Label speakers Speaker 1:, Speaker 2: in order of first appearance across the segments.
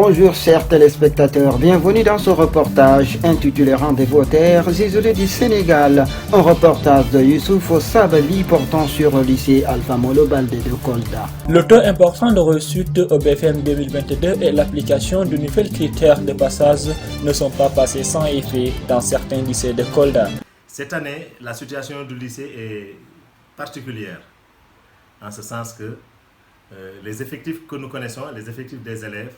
Speaker 1: Bonjour chers téléspectateurs, bienvenue dans ce reportage intitulé Rendez-vous aux terres isolées du Sénégal. Un reportage de Youssouf Sabali portant sur le lycée Alpha Molo Baldé de Kolda.
Speaker 2: Le taux important de réussite au BFM 2022 et l'application de nouveaux critères de passage ne sont pas passés sans effet dans certains lycées de Kolda.
Speaker 3: Cette année, la situation du lycée est particulière, en ce sens que les effectifs que nous connaissons, les effectifs des élèves,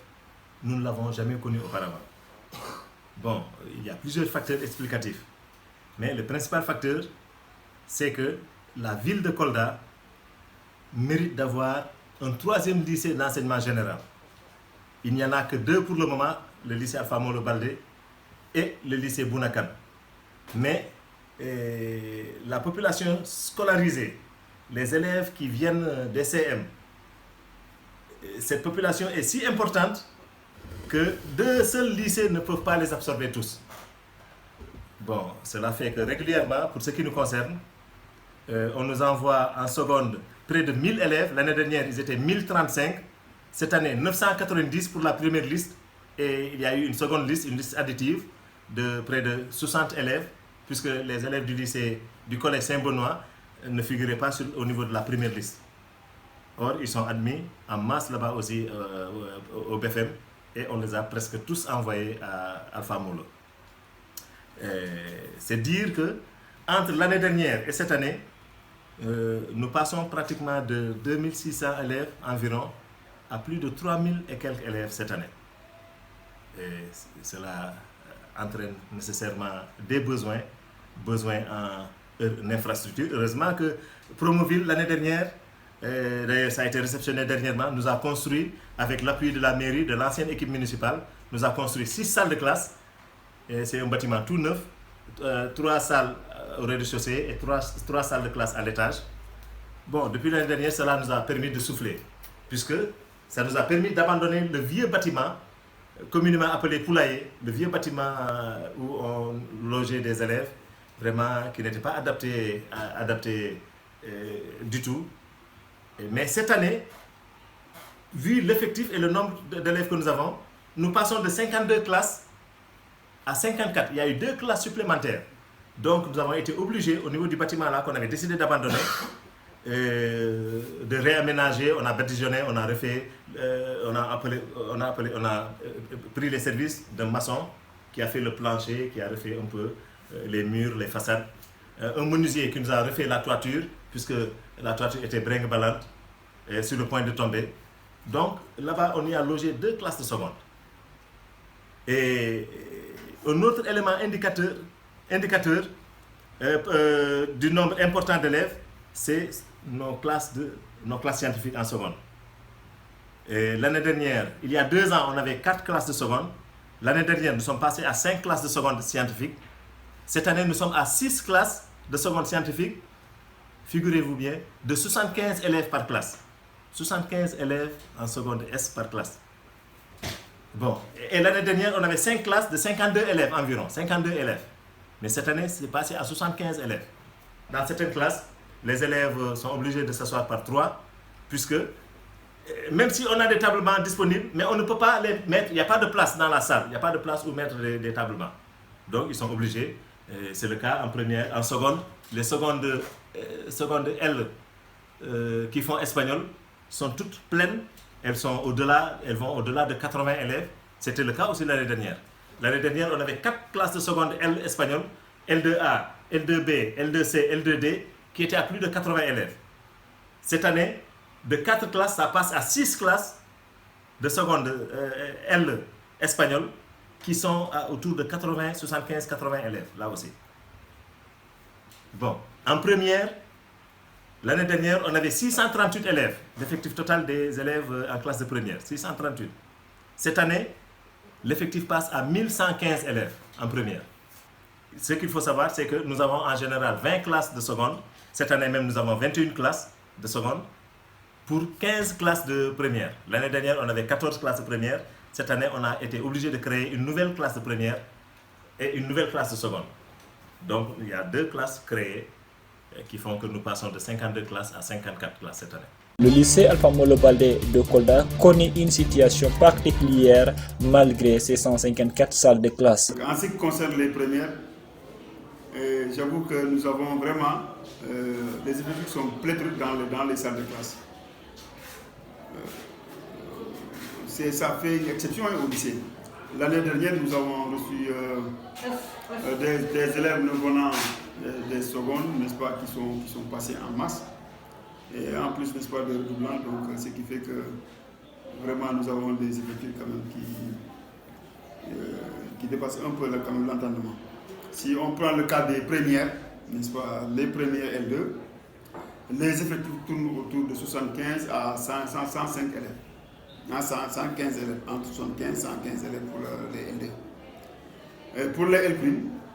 Speaker 3: nous ne l'avons jamais connu auparavant. Bon, il y a plusieurs facteurs explicatifs, mais le principal facteur, c'est que la ville de Kolda mérite d'avoir un troisième lycée d'enseignement général. Il n'y en a que deux pour le moment, le lycée Alpha Molo Baldé et le lycée Bounakan. Mais la population scolarisée, les élèves qui viennent des CM, cette population est si importante que deux seuls lycées ne peuvent pas les absorber tous. Bon, cela fait que régulièrement, pour ce qui nous concerne, on nous envoie en seconde près de 1000 élèves. L'année dernière, ils étaient 1035. Cette année, 990 pour la première liste. Et il y a eu une seconde liste, une liste additive de près de 60 élèves, puisque les élèves du lycée du collège Saint-Benoît ne figuraient pas au niveau de la première liste. Or, ils sont admis en masse là-bas aussi au BFM. Et on les a presque tous envoyés à Alpha Molo. C'est dire que entre l'année dernière et cette année, nous passons pratiquement de 2600 élèves environ à plus de 3000 et quelques élèves cette année. Et cela entraîne nécessairement des besoins en infrastructure. Heureusement que Promoville, l'année dernière, d'ailleurs ça a été réceptionné dernièrement, nous a construit, avec l'appui de la mairie, de l'ancienne équipe municipale, nous a construit 6 salles de classe. C'est un bâtiment tout neuf, 3 salles au rez-de-chaussée et 3 salles de classe à l'étage. Bon, depuis l'année dernière, cela nous a permis de souffler, puisque ça nous a permis d'abandonner le vieux bâtiment, communément appelé poulailler, le vieux bâtiment où on logeait des élèves, vraiment qui n'était pas adapté du tout. Mais cette année, vu l'effectif et le nombre d'élèves que nous avons, nous passons de 52 classes à 54. Il y a eu 2 classes supplémentaires. Donc nous avons été obligés, au niveau du bâtiment là qu'on avait décidé d'abandonner, de réaménager. On a badigeonné, on a refait, on a pris les services d'un maçon qui a fait le plancher, qui a refait un peu les murs, les façades. Un menuisier qui nous a refait la toiture, puisque la toiture était brinque-ballante et sur le point de tomber. Donc là-bas, on y a logé 2 classes de seconde. Et un autre élément indicateur du nombre important d'élèves, c'est nos classes scientifiques en seconde. L'année dernière, il y a 2 ans, on avait 4 classes de seconde. L'année dernière, nous sommes passés à 5 classes de seconde scientifiques. Cette année, nous sommes à 6 classes de seconde scientifique, figurez-vous bien, de 75 élèves par classe. 75 élèves en seconde S par classe. Bon, et l'année dernière, on avait 5 classes de 52 élèves environ, 52 élèves. Mais cette année, c'est passé à 75 élèves. Dans certaines classes, les élèves sont obligés de s'asseoir par 3, puisque même si on a des tablements disponibles, mais on ne peut pas les mettre, il n'y a pas de place dans la salle, il n'y a pas de place où mettre des tablements. Donc, ils sont obligés. C'est le cas en première, en seconde. Les secondes L qui font espagnol sont toutes pleines. Elles vont au-delà de 80 élèves. C'était le cas aussi l'année dernière. L'année dernière, on avait 4 classes de seconde L espagnol, L2A, L2B, L2C, L2D, qui étaient à plus de 80 élèves. Cette année, de 4 classes, ça passe à 6 classes de seconde L espagnol, qui sont autour de 80, 75, 80 élèves, là aussi. Bon, en première, l'année dernière, on avait 638 élèves, l'effectif total des élèves en classe de première, 638. Cette année, l'effectif passe à 1115 élèves en première. Ce qu'il faut savoir, c'est que nous avons en général 20 classes de seconde. Cette année même, nous avons 21 classes de seconde pour 15 classes de première. L'année dernière, on avait 14 classes de première. Cette année, on a été obligé de créer une nouvelle classe de première et une nouvelle classe de seconde. Donc, il y a 2 classes créées qui font que nous passons de 52 classes à 54 classes cette année.
Speaker 2: Le lycée Alpha Molo Baldé de Kolda connaît une situation particulière malgré ses 154 salles de classe.
Speaker 4: En ce qui concerne les premières, j'avoue que nous avons vraiment les effectifs sont pléthoriques dans les salles de classe. Ça fait une exception au lycée. L'année dernière, nous avons reçu des élèves venant des secondes, n'est-ce pas, qui sont passés en masse. Et en plus, n'est-ce pas, de redoublant, donc ce qui fait que vraiment nous avons des effectifs quand même qui dépassent un peu quand même l'entendement. Si on prend le cas des premières, n'est-ce pas, les premières L2, les effectifs tournent autour de 75 à 105 élèves. 115 élèves, entre 75 et 115 élèves pour les L2. Et pour les L',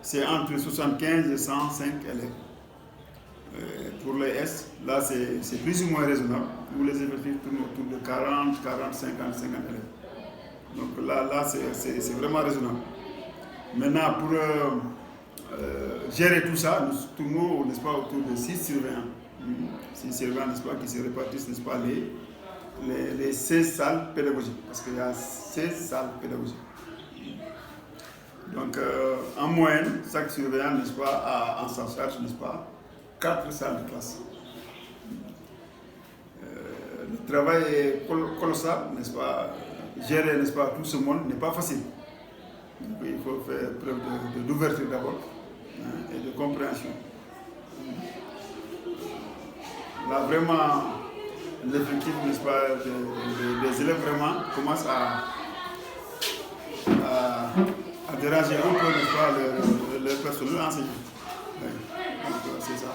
Speaker 4: c'est entre 75 et 105 élèves. Pour les S, là c'est plus ou moins raisonnable, où les effectifs tournent autour de 40, 40, 50 élèves. Donc là c'est vraiment raisonnable. Maintenant, pour gérer tout ça, nous tournons, n'est-ce pas, autour de 6 surveillants. 6 surveillants, n'est-ce pas, qui se répartissent, n'est-ce pas, les 16 salles pédagogiques, parce qu'il y a 16 salles pédagogiques. Donc, en moyenne, chaque surveillant, n'est-ce pas, a en sa charge, n'est-ce pas, 4 salles de classe. Le travail est colossal, n'est-ce pas, gérer, n'est-ce pas, tout ce monde n'est pas facile. Donc, il faut faire preuve d'ouverture d'abord et de compréhension. Là, vraiment, l'effectif, n'est-ce pas, des élèves vraiment commence à déranger un peu, n'est-ce pas, le personnel enseignant. Oui. Donc, c'est ça.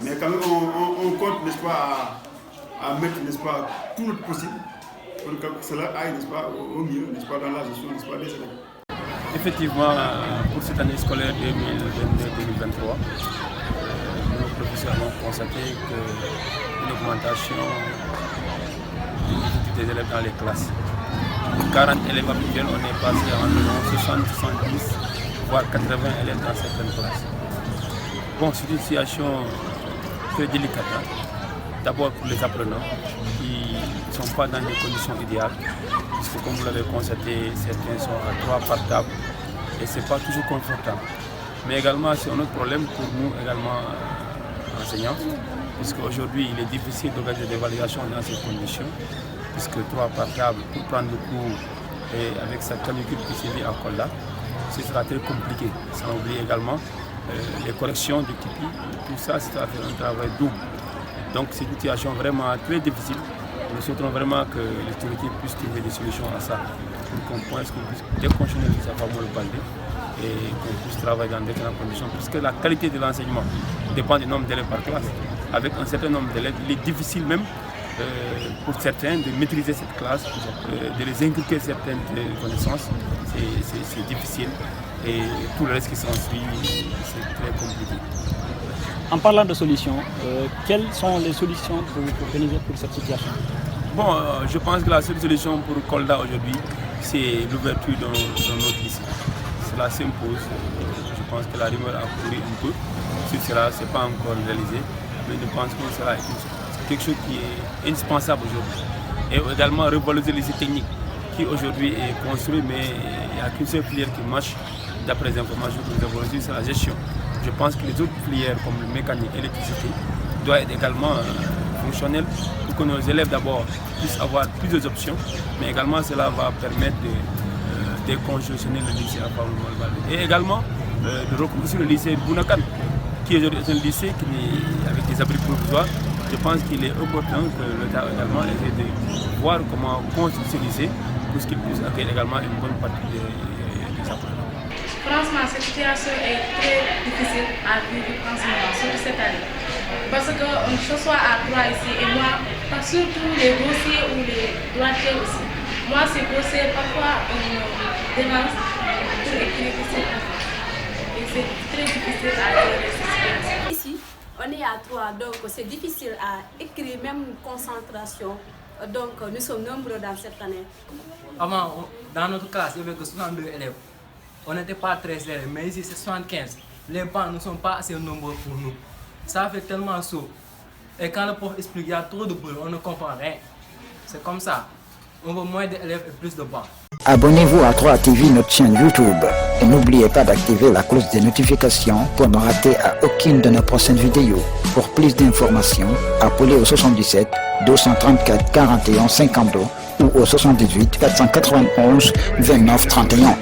Speaker 4: Mais quand même, on compte, n'est-ce pas, à mettre, n'est-ce pas, tout notre possible pour que cela aille, n'est-ce pas, au mieux, n'est-ce pas, dans la gestion, n'est-ce pas, des élèves.
Speaker 5: Effectivement, pour cette année scolaire 2022-2023, nos professeurs ont constaté une augmentation des élèves dans les classes. De 40 élèves habituels, on est passé à environ 60, 70, voire 80 élèves dans certaines classes. Bon, c'est une situation très délicate. D'abord pour les apprenants qui ne sont pas dans des conditions idéales, puisque comme vous l'avez constaté, certains sont à 3 par table et ce n'est pas toujours confortable. Mais également, c'est un autre problème pour nous également enseignants, puisque aujourd'hui il est difficile d'organiser des évaluations dans ces conditions, puisque 3 par table pour prendre le cours et avec sa canicule qui s'est mise à Kolda, ce sera très compliqué. Sans oublier également les corrections de Kipi, tout ça, c'est un travail double. Donc c'est une situation vraiment très difficile. Nous souhaitons vraiment que les autorités puissent trouver des solutions à ça, pour qu'on puisse décongestionner les Alpha Molo Baldé et qu'on puisse travailler dans d'excellentes conditions, puisque la qualité de l'enseignement dépend du nombre d'élèves par classe. Avec un certain nombre d'élèves, il est difficile même pour certains de maîtriser cette classe, de les inculquer certaines connaissances, c'est difficile et tout le reste qui s'ensuit, c'est très compliqué.
Speaker 2: En parlant de solutions, quelles sont les solutions que vous proposez pour cette situation?
Speaker 5: Bon, je pense que la seule solution pour Kolda aujourd'hui, c'est l'ouverture de notre lycée. Cela s'impose. Je pense que la rumeur a couru un peu. Sur cela, ce n'est pas encore réalisé, mais je pense que cela est quelque chose qui est indispensable aujourd'hui. Et également revaloriser le lycée technique, qui aujourd'hui est construit, mais il n'y a qu'une seule filière qui marche, d'après les informations que nous avons reçues, c'est la gestion. Je pense que les autres filières comme le mécanique et l'électricité doivent être également fonctionnelles pour que nos élèves d'abord puissent avoir plusieurs options, mais également cela va permettre de décongestionner le lycée Alpha Molo Baldé. Et également de recruter le lycée Bounakan, qui aujourd'hui est un lycée avec des abris provisoires. Je pense qu'il est opportun que l'État également essaie de voir comment construire ce lycée pour qu'il puisse accueillir également une bonne partie des apprenants.
Speaker 6: Franchement, cette situation est très difficile à vivre en ce moment, surtout cette année. Parce qu'on se soit à 3 ici et moi, surtout les dossiers ou les droitiers aussi. Moi, ces dossiers, parfois, on me dérange pour écrire ici. Et c'est très difficile à gérer cette situation.
Speaker 7: Ici, on est à 3, donc c'est difficile à écrire, même concentration. Donc, nous sommes nombreux dans cette année.
Speaker 8: Avant, dans notre classe, il y avait que 62 élèves. On n'était pas très élèves, mais ici c'est 75. Les bancs ne sont pas assez nombreux pour nous. Ça fait tellement chaud. Et quand le prof explique, il y a trop de bruit, on ne comprend rien. C'est comme ça. On veut moins d'élèves et plus de bancs.
Speaker 9: Abonnez-vous à 3TV, notre chaîne YouTube. Et n'oubliez pas d'activer la cloche des notifications pour ne rater aucune de nos prochaines vidéos. Pour plus d'informations, appelez au 77 234 41 52 ou au 78 491 29 31.